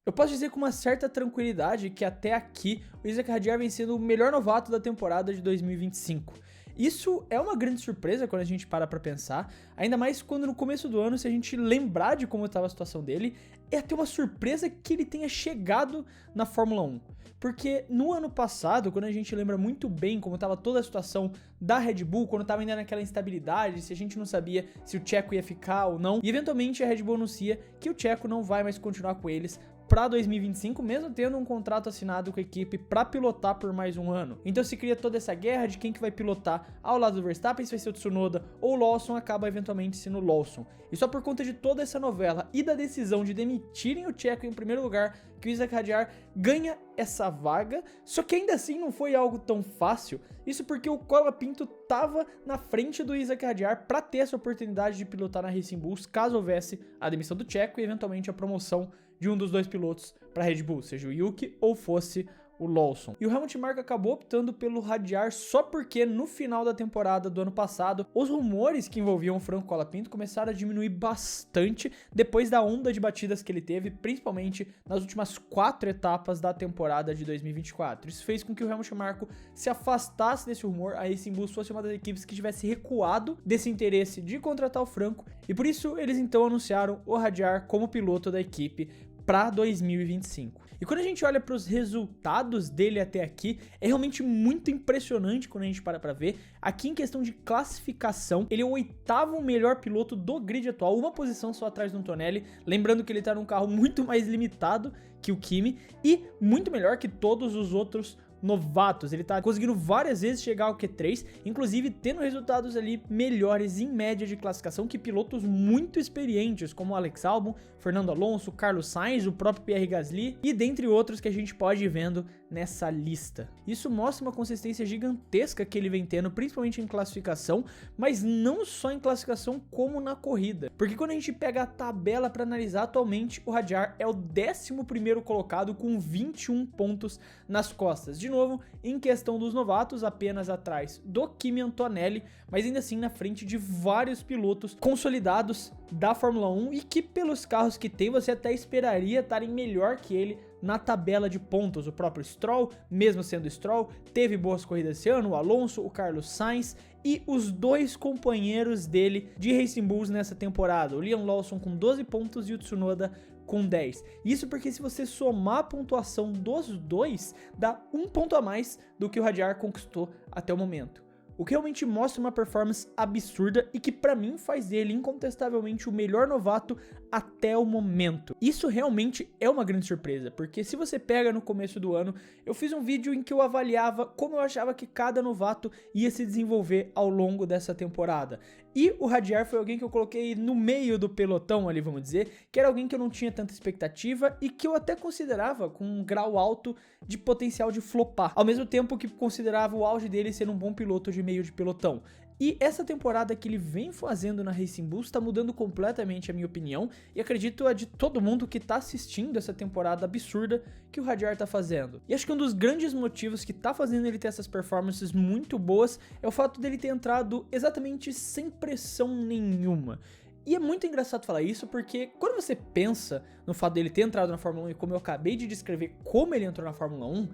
Eu posso dizer com uma certa tranquilidade que até aqui o Isack Hadjar vem sendo o melhor novato da temporada de 2025. Isso é uma grande surpresa quando a gente para pra pensar, ainda mais quando no começo do ano, se a gente lembrar de como estava a situação dele, é até uma surpresa que ele tenha chegado na Fórmula 1. Porque no ano passado, quando a gente lembra muito bem como estava toda a situação da Red Bull, quando estava ainda naquela instabilidade, se a gente não sabia se o Checo ia ficar ou não, e eventualmente a Red Bull anuncia que o Checo não vai mais continuar com eles para 2025, mesmo tendo um contrato assinado com a equipe para pilotar por mais um ano. Então se cria toda essa guerra de quem que vai pilotar ao lado do Verstappen, se vai ser o Tsunoda ou o Lawson, acaba eventualmente sendo o Lawson. E só por conta de toda essa novela e da decisão de demitirem o Checo em primeiro lugar, que o Isack Hadjar ganha essa vaga, só que ainda assim não foi algo tão fácil, isso porque o Colapinto tava na frente do Isack Hadjar para ter essa oportunidade de pilotar na Racing Bulls, caso houvesse a demissão do Checo e eventualmente a promoção de um dos dois pilotos para Red Bull, seja o Yuki ou fosse o Lawson. E o Helmut Marko acabou optando pelo Hadjar só porque no final da temporada do ano passado, os rumores que envolviam o Franco Colapinto começaram a diminuir bastante depois da onda de batidas que ele teve, principalmente nas últimas 4 etapas da temporada de 2024. Isso fez com que o Helmut Marko se afastasse desse rumor, a Racing Bulls fosse uma das equipes que tivesse recuado desse interesse de contratar o Franco, e por isso eles então anunciaram o Hadjar como piloto da equipe para 2025. E quando a gente olha para os resultados dele até aqui, é realmente muito impressionante quando a gente para ver. Aqui em questão de classificação, ele é o 8º melhor piloto do grid atual, uma posição só atrás do Antonelli, lembrando que ele está num carro muito mais limitado que o Kimi e muito melhor que todos os outros novatos. Ele tá conseguindo várias vezes chegar ao Q3, inclusive tendo resultados ali melhores em média de classificação que pilotos muito experientes, como Alex Albon, Fernando Alonso, Carlos Sainz, o próprio Pierre Gasly e dentre outros que a gente pode ir vendo nessa lista. Isso mostra uma consistência gigantesca que ele vem tendo, principalmente em classificação, mas não só em classificação como na corrida. Porque quando a gente pega a tabela para analisar, atualmente o Hadjar é o 11º colocado com 21 pontos nas costas. De novo, em questão dos novatos, apenas atrás do Kimi Antonelli, mas ainda assim na frente de vários pilotos consolidados da Fórmula 1 e que pelos carros que tem você até esperaria estarem melhor que ele na tabela de pontos. O próprio Stroll, mesmo sendo Stroll, teve boas corridas esse ano, o Alonso, o Carlos Sainz e os dois companheiros dele de Racing Bulls nessa temporada, o Liam Lawson com 12 pontos e o Tsunoda com 10. Isso porque se você somar a pontuação dos dois, dá um ponto a mais do que o Hadjar conquistou até o momento. O que realmente mostra uma performance absurda e que pra mim faz dele incontestavelmente o melhor novato até o momento. Isso realmente é uma grande surpresa, porque se você pega no começo do ano, eu fiz um vídeo em que eu avaliava como eu achava que cada novato ia se desenvolver ao longo dessa temporada. E o Hadjar foi alguém que eu coloquei no meio do pelotão ali, vamos dizer, que era alguém que eu não tinha tanta expectativa e que eu até considerava com um grau alto de potencial de flopar, ao mesmo tempo que considerava o auge dele ser um bom piloto de meio de pelotão. E essa temporada que ele vem fazendo na Racing Bulls está mudando completamente a minha opinião e acredito a de todo mundo que está assistindo essa temporada absurda que o Hadjar está fazendo. E acho que um dos grandes motivos que está fazendo ele ter essas performances muito boas é o fato dele ter entrado exatamente sem pressão nenhuma. E é muito engraçado falar isso porque quando você pensa no fato dele ter entrado na Fórmula 1 e como eu acabei de descrever como ele entrou na Fórmula 1,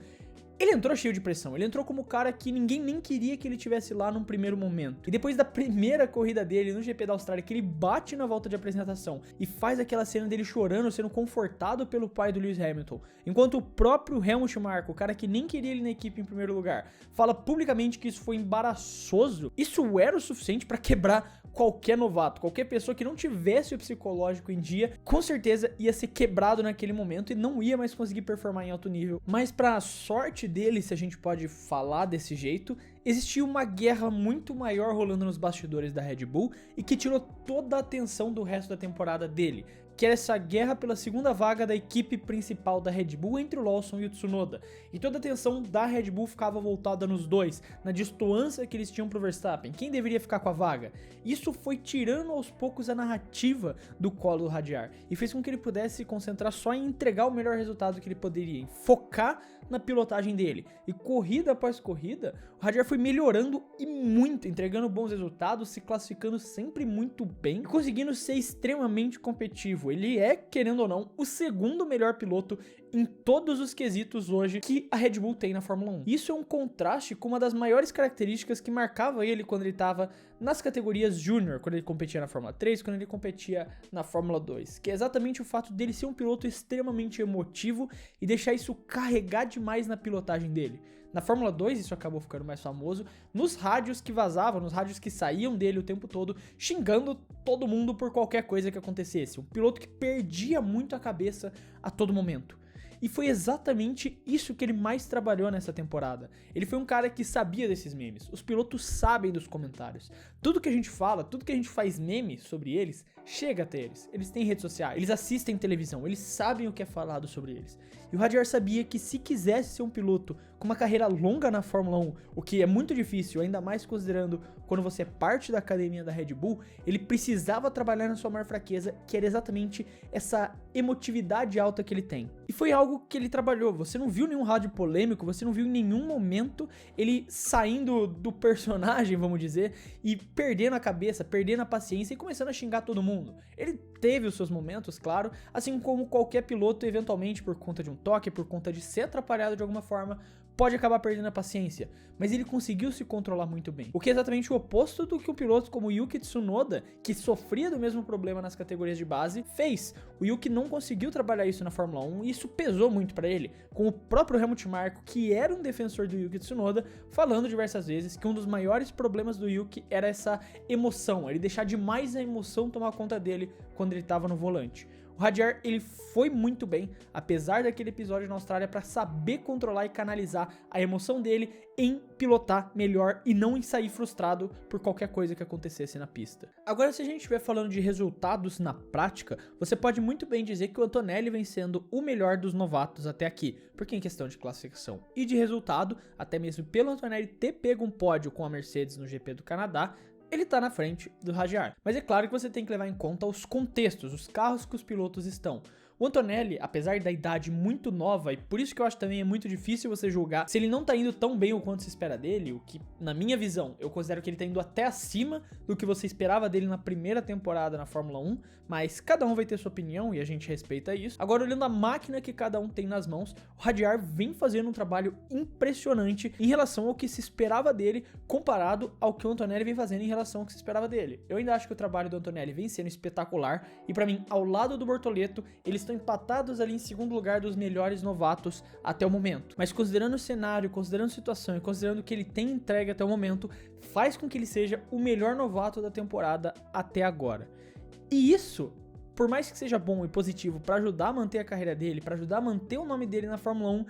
ele entrou cheio de pressão, ele entrou como o cara que ninguém nem queria que ele tivesse lá num primeiro momento. E depois da primeira corrida dele no GP da Austrália, que ele bate na volta de apresentação e faz aquela cena dele chorando, sendo confortado pelo pai do Lewis Hamilton, enquanto o próprio Helmut Marko, o cara que nem queria ele na equipe em primeiro lugar, fala publicamente que isso foi embaraçoso, isso era o suficiente pra quebrar qualquer novato, qualquer pessoa que não tivesse o psicológico em dia, com certeza ia ser quebrado naquele momento e não ia mais conseguir performar em alto nível. Mas pra sorte dele, se a gente pode falar desse jeito, existia uma guerra muito maior rolando nos bastidores da Red Bull e que tirou toda a atenção do resto da temporada dele, que era essa guerra pela segunda vaga da equipe principal da Red Bull entre o Lawson e o Tsunoda. E toda a atenção da Red Bull ficava voltada nos dois, na distância que eles tinham pro Verstappen, quem deveria ficar com a vaga. Isso foi tirando aos poucos a narrativa do colo do Hadjar e fez com que ele pudesse se concentrar só em entregar o melhor resultado que ele poderia, em focar na pilotagem dele. E corrida após corrida, o Hadjar foi melhorando e muito, entregando bons resultados, se classificando sempre muito bem e conseguindo ser extremamente competitivo. objetivo, ele é, querendo ou não, o segundo melhor piloto em todos os quesitos hoje que a Red Bull tem na Fórmula 1. Isso é um contraste com uma das maiores características que marcava ele quando ele estava nas categorias Júnior, quando ele competia na Fórmula 3, quando ele competia na Fórmula 2, que é exatamente o fato dele ser um piloto extremamente emotivo e deixar isso carregar demais na pilotagem dele. Na Fórmula 2 isso acabou ficando mais famoso, nos rádios que vazavam, nos rádios que saíam dele o tempo todo, xingando todo mundo por qualquer coisa que acontecesse. Um piloto que perdia muito a cabeça a todo momento. E foi exatamente isso que ele mais trabalhou nessa temporada. Ele foi um cara que sabia desses memes. Os pilotos sabem dos comentários. Tudo que a gente fala, tudo que a gente faz meme sobre eles, chega até eles. Eles têm redes sociais, eles assistem televisão, eles sabem o que é falado sobre eles. E o Hadjar sabia que se quisesse ser um piloto com uma carreira longa na Fórmula 1, o que é muito difícil, ainda mais considerando quando você é parte da academia da Red Bull, ele precisava trabalhar na sua maior fraqueza, que era exatamente essa emotividade alta que ele tem. E foi algo que ele trabalhou. Você não viu nenhum rádio polêmico, você não viu em nenhum momento ele saindo do personagem, vamos dizer, e perdendo a cabeça, perdendo a paciência e começando a xingar todo mundo. Ele teve os seus momentos, claro, assim como qualquer piloto, eventualmente por conta de um toque, por conta de ser atrapalhado de alguma forma, pode acabar perdendo a paciência, mas ele conseguiu se controlar muito bem. O que é exatamente o oposto do que um piloto como Yuki Tsunoda, que sofria do mesmo problema nas categorias de base, fez. O Yuki não conseguiu trabalhar isso na Fórmula 1 e isso pesou muito pra ele, com o próprio Helmut Marko, que era um defensor do Yuki Tsunoda, falando diversas vezes que um dos maiores problemas do Yuki era essa emoção, ele deixar demais a emoção tomar conta dele quando ele estava no volante. O Hadjar, ele foi muito bem, apesar daquele episódio na Austrália, para saber controlar e canalizar a emoção dele em pilotar melhor e não em sair frustrado por qualquer coisa que acontecesse na pista. Agora, se a gente estiver falando de resultados na prática, você pode muito bem dizer que o Antonelli vem sendo o melhor dos novatos até aqui, porque em questão de classificação e de resultado, até mesmo pelo Antonelli ter pego um pódio com a Mercedes no GP do Canadá, ele tá na frente do Hadjar. Mas é claro que você tem que levar em conta os contextos, os carros que os pilotos estão. O Antonelli, apesar da idade muito nova, e por isso que eu acho também é muito difícil você julgar se ele não tá indo tão bem o quanto se espera dele, o que, na minha visão, eu considero que ele tá indo até acima do que você esperava dele na primeira temporada na Fórmula 1, mas cada um vai ter sua opinião e a gente respeita isso. Agora, olhando a máquina que cada um tem nas mãos, o Hadjar vem fazendo um trabalho impressionante em relação ao que se esperava dele, comparado ao que o Antonelli vem fazendo em relação ao que se esperava dele. Eu ainda acho que o trabalho do Antonelli vem sendo espetacular, e pra mim, ao lado do Bortoleto, eles estão empatados ali em segundo lugar dos melhores novatos até o momento. Mas considerando o cenário, considerando a situação e considerando que ele tem entregue até o momento, faz com que ele seja o melhor novato da temporada até agora. E isso, por mais que seja bom e positivo para ajudar a manter a carreira dele, para ajudar a manter o nome dele na Fórmula 1,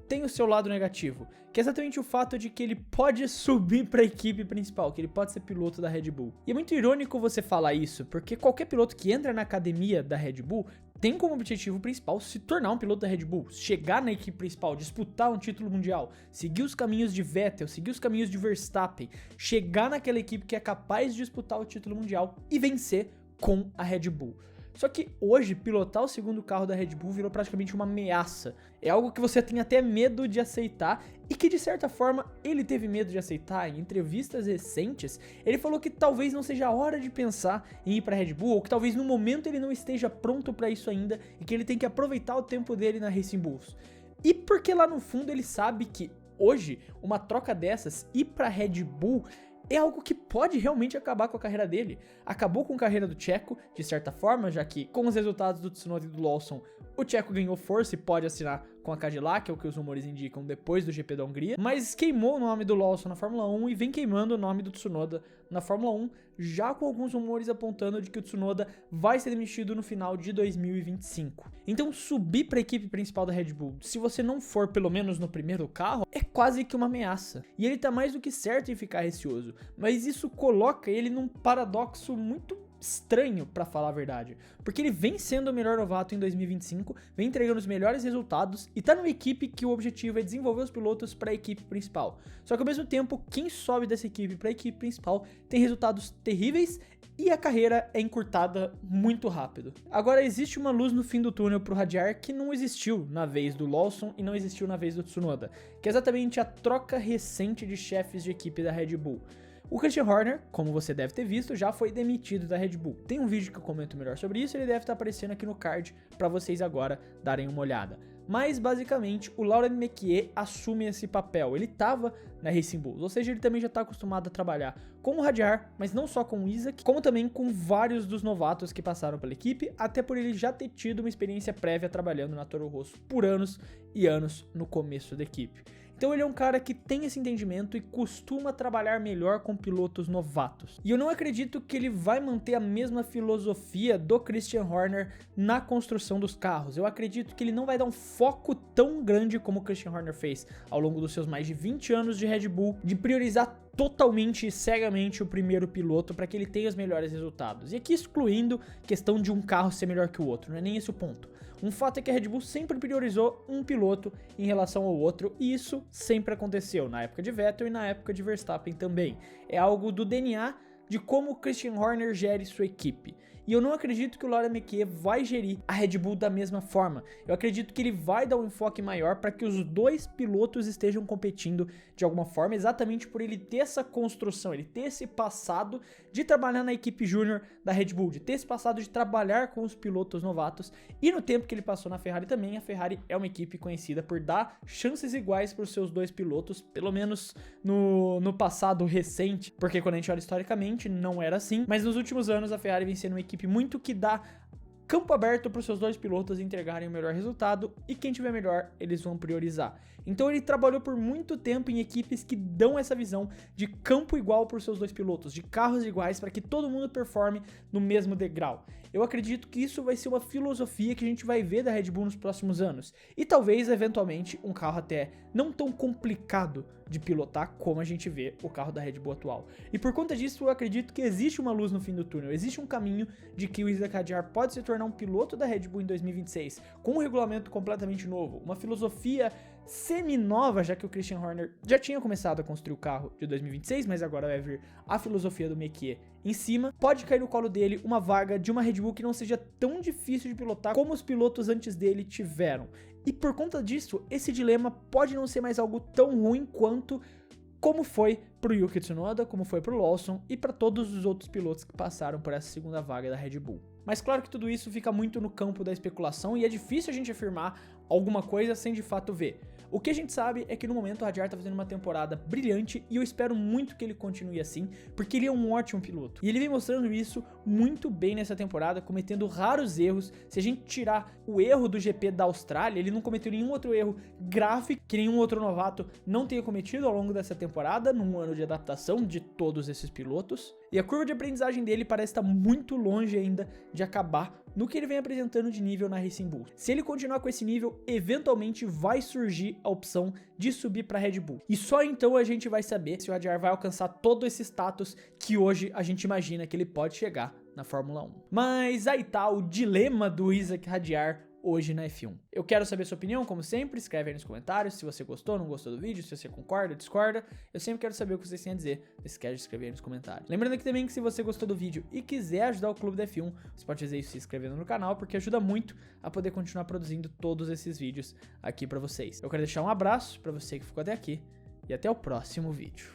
tem o seu lado negativo, que é exatamente o fato de que ele pode subir para a equipe principal, que ele pode ser piloto da Red Bull. E é muito irônico você falar isso, porque qualquer piloto que entra na academia da Red Bull tem como objetivo principal se tornar um piloto da Red Bull, chegar na equipe principal, disputar um título mundial, seguir os caminhos de Vettel, seguir os caminhos de Verstappen, chegar naquela equipe que é capaz de disputar o título mundial e vencer com a Red Bull. Só que hoje, pilotar o segundo carro da Red Bull virou praticamente uma ameaça. É algo que você tem até medo de aceitar e que, de certa forma, ele teve medo de aceitar. Em entrevistas recentes, ele falou que talvez não seja a hora de pensar em ir para a Red Bull, ou que talvez no momento ele não esteja pronto para isso ainda e que ele tem que aproveitar o tempo dele na Racing Bulls. E porque lá no fundo ele sabe que hoje, uma troca dessas, ir para a Red Bull é algo que pode realmente acabar com a carreira dele. Acabou com a carreira do Checo, de certa forma, já que com os resultados do Tsunoda e do Lawson, o Checo ganhou força e pode assinar com a Cadillac, é o que os rumores indicam depois do GP da Hungria, mas queimou o nome do Lawson na Fórmula 1 e vem queimando o nome do Tsunoda na Fórmula 1, já com alguns rumores apontando de que o Tsunoda vai ser demitido no final de 2025. Então subir para a equipe principal da Red Bull, se você não for pelo menos no primeiro carro, é quase que uma ameaça. E ele tá mais do que certo em ficar receoso, mas isso coloca ele num paradoxo muito estranho, pra falar a verdade, porque ele vem sendo o melhor novato em 2025, vem entregando os melhores resultados e tá numa equipe que o objetivo é desenvolver os pilotos para a equipe principal. Só que ao mesmo tempo, quem sobe dessa equipe para a equipe principal tem resultados terríveis e a carreira é encurtada muito rápido. Agora, existe uma luz no fim do túnel pro Hadjar que não existiu na vez do Lawson e não existiu na vez do Tsunoda, que é exatamente a troca recente de chefes de equipe da Red Bull. O Christian Horner, como você deve ter visto, já foi demitido da Red Bull. Tem um vídeo que eu comento melhor sobre isso, ele deve estar aparecendo aqui no card para vocês agora darem uma olhada. Mas, basicamente, o Laurent Mekies assume esse papel. Ele estava na Racing Bulls, ou seja, ele também já está acostumado a trabalhar com o Hadjar, mas não só com o Isaac, como também com vários dos novatos que passaram pela equipe, até por ele já ter tido uma experiência prévia trabalhando na Toro Rosso por anos e anos no começo da equipe. Então ele é um cara que tem esse entendimento e costuma trabalhar melhor com pilotos novatos. E eu não acredito que ele vai manter a mesma filosofia do Christian Horner na construção dos carros. Eu acredito que ele não vai dar um foco tão grande como o Christian Horner fez ao longo dos seus mais de 20 anos de Red Bull, de priorizar totalmente e cegamente o primeiro piloto para que ele tenha os melhores resultados. E aqui excluindo questão de um carro ser melhor que o outro, não é nem esse o ponto. Um fato é que a Red Bull sempre priorizou um piloto em relação ao outro, e isso sempre aconteceu na época de Vettel e na época de Verstappen também. É algo do DNA de como o Christian Horner gere sua equipe. E eu não acredito que o Laurent Mekies vai gerir a Red Bull da mesma forma. Eu acredito que ele vai dar um enfoque maior para que os dois pilotos estejam competindo de alguma forma, exatamente por ele ter essa construção, ele ter esse passado de trabalhar na equipe júnior da Red Bull, de ter esse passado de trabalhar com os pilotos novatos, e no tempo que ele passou na Ferrari também, a Ferrari é uma equipe conhecida por dar chances iguais para os seus dois pilotos, pelo menos no passado recente, porque quando a gente olha historicamente não era assim, mas nos últimos anos a Ferrari vem sendo uma equipe muito que dá campo aberto para os seus dois pilotos entregarem o melhor resultado, e quem tiver melhor eles vão priorizar. Então ele trabalhou por muito tempo em equipes que dão essa visão de campo igual para os seus dois pilotos, de carros iguais para que todo mundo performe no mesmo degrau. Eu acredito que isso vai ser uma filosofia que a gente vai ver da Red Bull nos próximos anos, e talvez eventualmente um carro até não tão complicado de pilotar como a gente vê o carro da Red Bull atual. E por conta disso eu acredito que existe uma luz no fim do túnel, existe um caminho de que o Isaac Hadjar pode se tornar um piloto da Red Bull em 2026, com um regulamento completamente novo, uma filosofia semi-nova, já que o Christian Horner já tinha começado a construir o carro de 2026, mas agora vai vir a filosofia do Mekies em cima. Pode cair no colo dele uma vaga de uma Red Bull que não seja tão difícil de pilotar como os pilotos antes dele tiveram. E por conta disso, esse dilema pode não ser mais algo tão ruim quanto como foi pro Yuki Tsunoda, como foi pro Lawson e para todos os outros pilotos que passaram por essa segunda vaga da Red Bull. Mas claro que tudo isso fica muito no campo da especulação e é difícil a gente afirmar alguma coisa sem de fato ver. O que a gente sabe é que no momento o Hadjar tá fazendo uma temporada brilhante e eu espero muito que ele continue assim, porque ele é um ótimo piloto. E ele vem mostrando isso muito bem nessa temporada, cometendo raros erros. Se a gente tirar o erro do GP da Austrália, ele não cometeu nenhum outro erro grave que nenhum outro novato não tenha cometido ao longo dessa temporada, num ano de adaptação de todos esses pilotos. E a curva de aprendizagem dele parece estar muito longe ainda de acabar no que ele vem apresentando de nível na Racing Bull. Se ele continuar com esse nível, eventualmente vai surgir a opção de subir para Red Bull. E só então a gente vai saber se o Hadjar vai alcançar todo esse status que hoje a gente imagina que ele pode chegar na Fórmula 1. Mas aí tá o dilema do Isaac Hadjar hoje na F1. Eu quero saber sua opinião, como sempre, escreve aí nos comentários se você gostou, não gostou do vídeo, se você concorda, discorda. Eu sempre quero saber o que vocês têm a dizer, não esquece de escrever aí nos comentários. Lembrando aqui também que se você gostou do vídeo e quiser ajudar o Clube da F1, você pode fazer isso se inscrevendo no canal, porque ajuda muito a poder continuar produzindo todos esses vídeos aqui pra vocês. Eu quero deixar um abraço pra você que ficou até aqui e até o próximo vídeo.